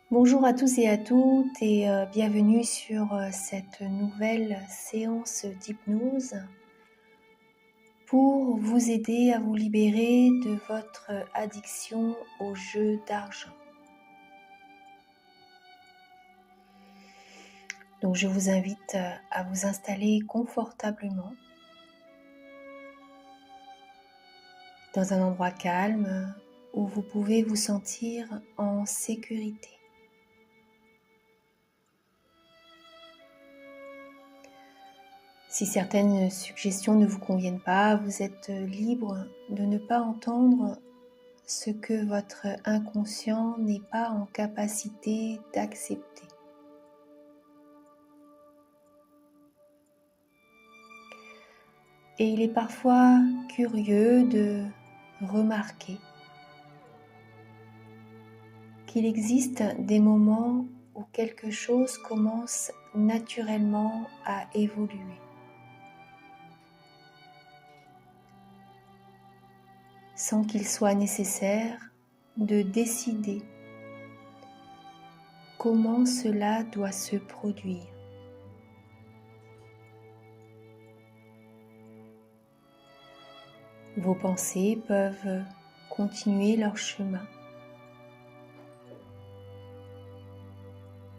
Bonjour à tous et à toutes et bienvenue sur cette nouvelle séance d'hypnose pour vous aider à vous libérer de votre addiction au jeu d'argent. Donc je vous invite à vous installer confortablement dans un endroit calme où vous pouvez vous sentir en sécurité. Si certaines suggestions ne vous conviennent pas, vous êtes libre de ne pas entendre ce que votre inconscient n'est pas en capacité d'accepter. Et il est parfois curieux de remarquer qu'il existe des moments où quelque chose commence naturellement à évoluer. Sans qu'il soit nécessaire de décider comment cela doit se produire. Vos pensées peuvent continuer leur chemin,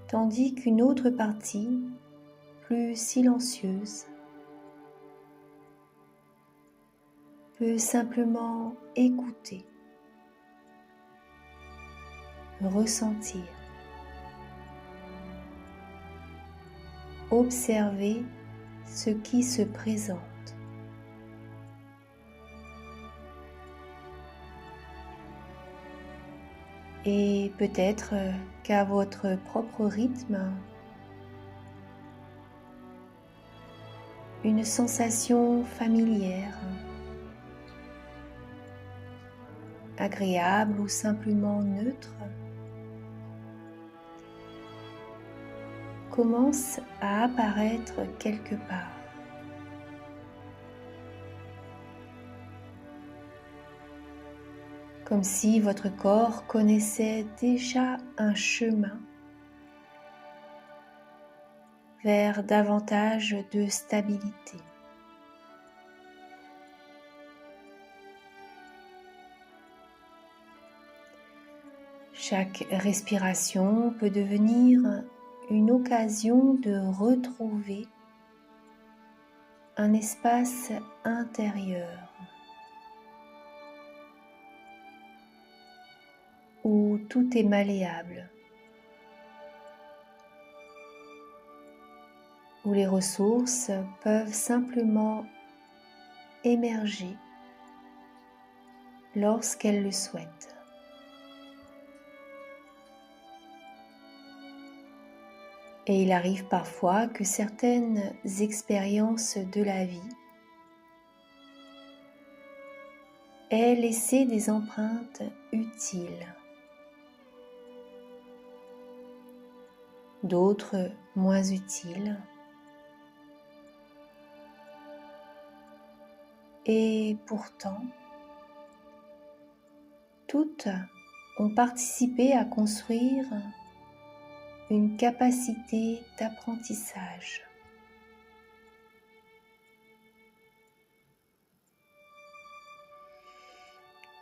tandis qu'une autre partie, plus silencieuse, peut simplement écouter, ressentir, observer ce qui se présente. Et peut-être qu'à votre propre rythme, une sensation familière, agréable ou simplement neutre, commence à apparaître quelque part. Comme si votre corps connaissait déjà un chemin vers davantage de stabilité. Chaque respiration peut devenir une occasion de retrouver un espace intérieur où tout est malléable, où les ressources peuvent simplement émerger lorsqu'elles le souhaitent. Et il arrive parfois que certaines expériences de la vie aient laissé des empreintes utiles, d'autres moins utiles. Et pourtant, toutes ont participé à construire une capacité d'apprentissage.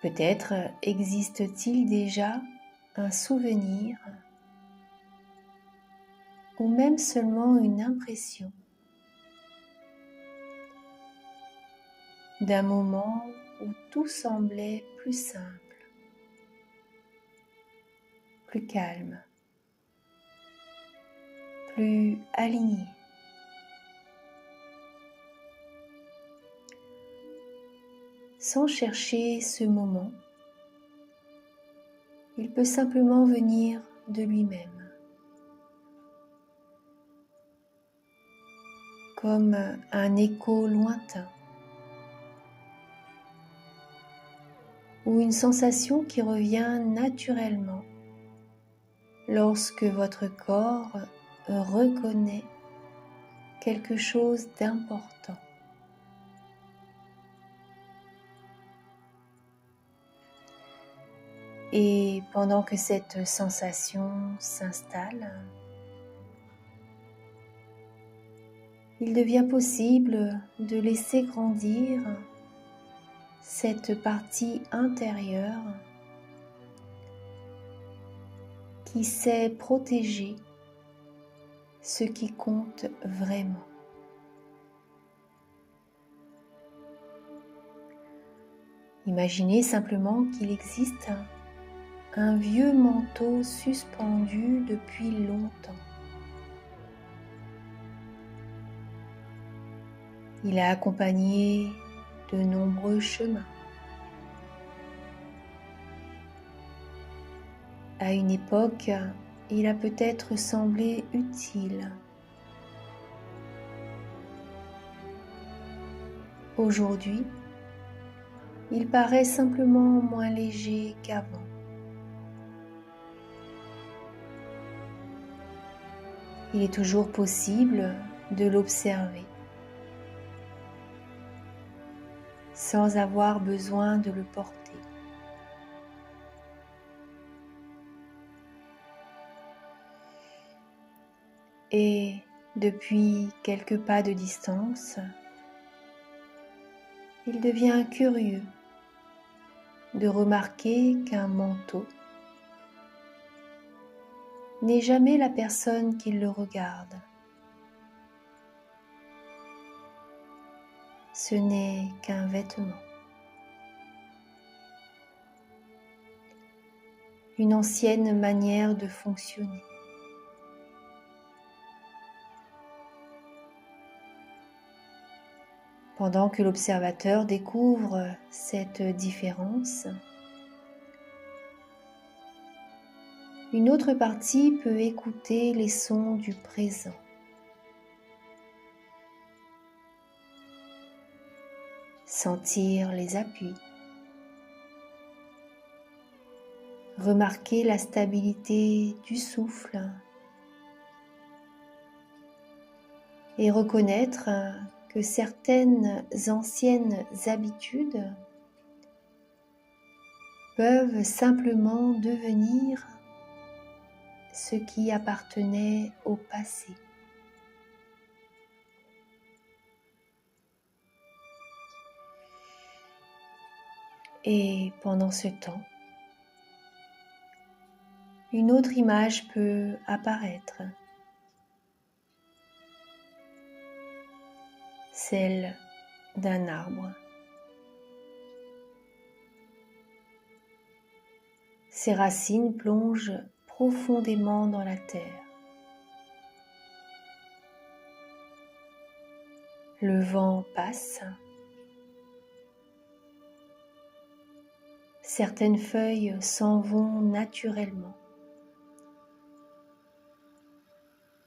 Peut-être existe-t-il déjà un souvenir ou même seulement une impression d'un moment où tout semblait plus simple, plus calme, plus aligné. Sans chercher ce moment, il peut simplement venir de lui-même, comme un écho lointain ou une sensation qui revient naturellement lorsque votre corps reconnaît quelque chose d'important. Et pendant que cette sensation s'installe, il devient possible de laisser grandir cette partie intérieure qui sait protéger ce qui compte vraiment. Imaginez simplement qu'il existe un vieux manteau suspendu depuis longtemps. Il a accompagné de nombreux chemins. À une époque, il a peut-être semblé utile. Aujourd'hui, il paraît simplement moins léger qu'avant. Il est toujours possible de l'observer sans avoir besoin de le porter. Et depuis quelques pas de distance, il devient curieux de remarquer qu'un manteau n'est jamais la personne qui le regarde. Ce n'est qu'un vêtement. Une ancienne manière de fonctionner. Pendant que l'observateur découvre cette différence, une autre partie peut écouter les sons du présent. Sentir les appuis. Remarquer la stabilité du souffle. Et reconnaître que certaines anciennes habitudes peuvent simplement devenir ce qui appartenait au passé. Et pendant ce temps, une autre image peut apparaître, celle d'un arbre. Ses racines plongent profondément dans la terre. Le vent passe. Certaines feuilles s'en vont naturellement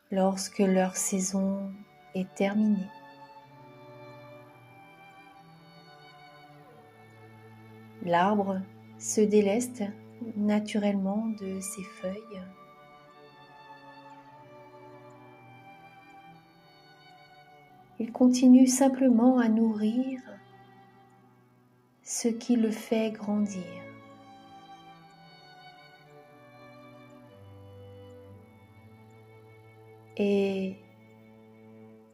lorsque leur saison est terminée. L'arbre se déleste naturellement de ses feuilles. Il continue simplement à nourrir ce qui le fait grandir. Et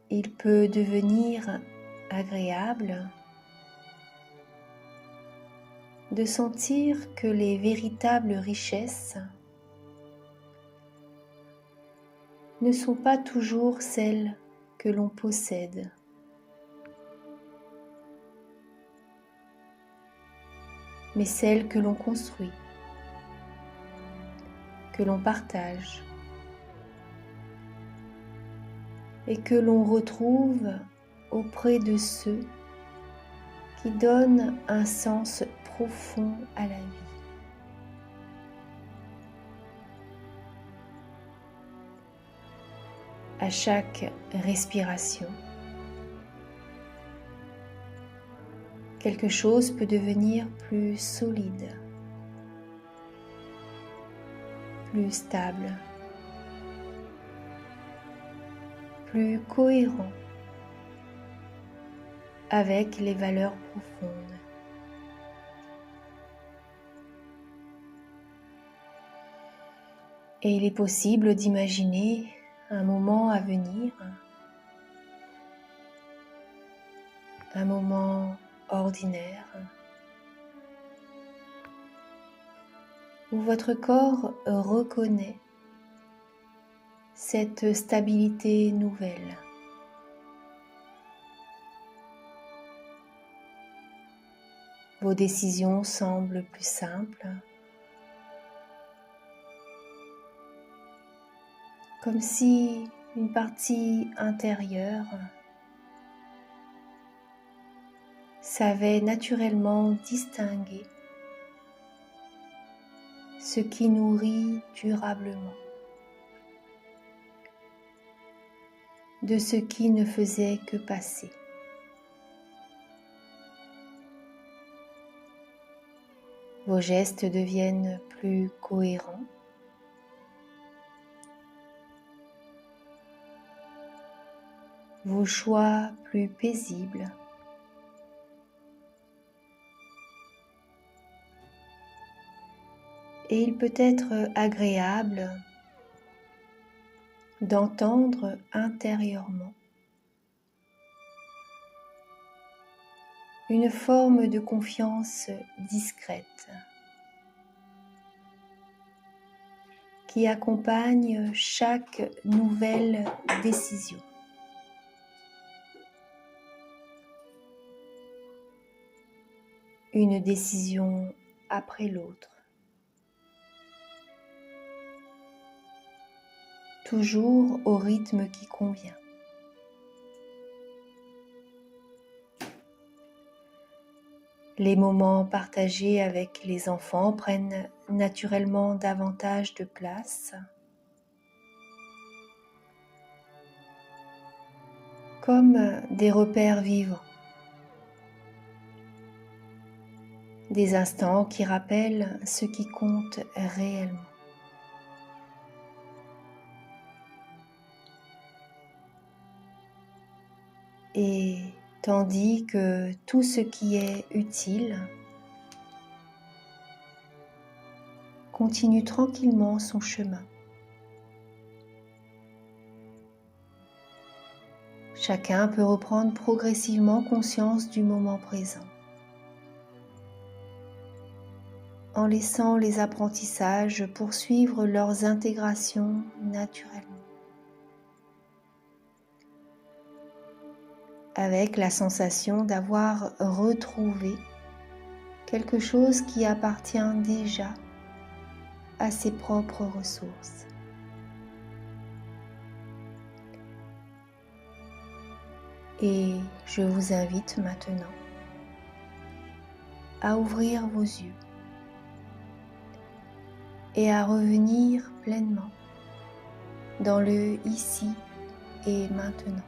il peut devenir agréable de sentir que les véritables richesses ne sont pas toujours celles que l'on possède. Mais celles que l'on construit, que l'on partage et que l'on retrouve auprès de ceux qui donnent un sens profond à la vie. À chaque respiration, quelque chose peut devenir plus solide, plus stable, plus cohérent avec les valeurs profondes. Et il est possible d'imaginer un moment à venir, un moment ordinaire, où votre corps reconnaît cette stabilité nouvelle. Vos décisions semblent plus simples, comme si une partie intérieure savait naturellement distinguer ce qui nourrit durablement de ce qui ne faisait que passer. Vos gestes deviennent plus cohérents. Vos choix plus paisibles. Et il peut être agréable d'entendre intérieurement une forme de confiance discrète qui accompagne chaque nouvelle décision. Une décision après l'autre. Toujours au rythme qui convient. Les moments partagés avec les enfants prennent naturellement davantage de place, comme des repères vivants, des instants qui rappellent ce qui compte réellement. Et tandis que tout ce qui est utile continue tranquillement son chemin. Chacun peut reprendre progressivement conscience du moment présent, en laissant les apprentissages poursuivre leurs intégrations naturellement, avec la sensation d'avoir retrouvé quelque chose qui appartient déjà à ses propres ressources. Et je vous invite maintenant à ouvrir vos yeux et à revenir pleinement dans le ici et maintenant.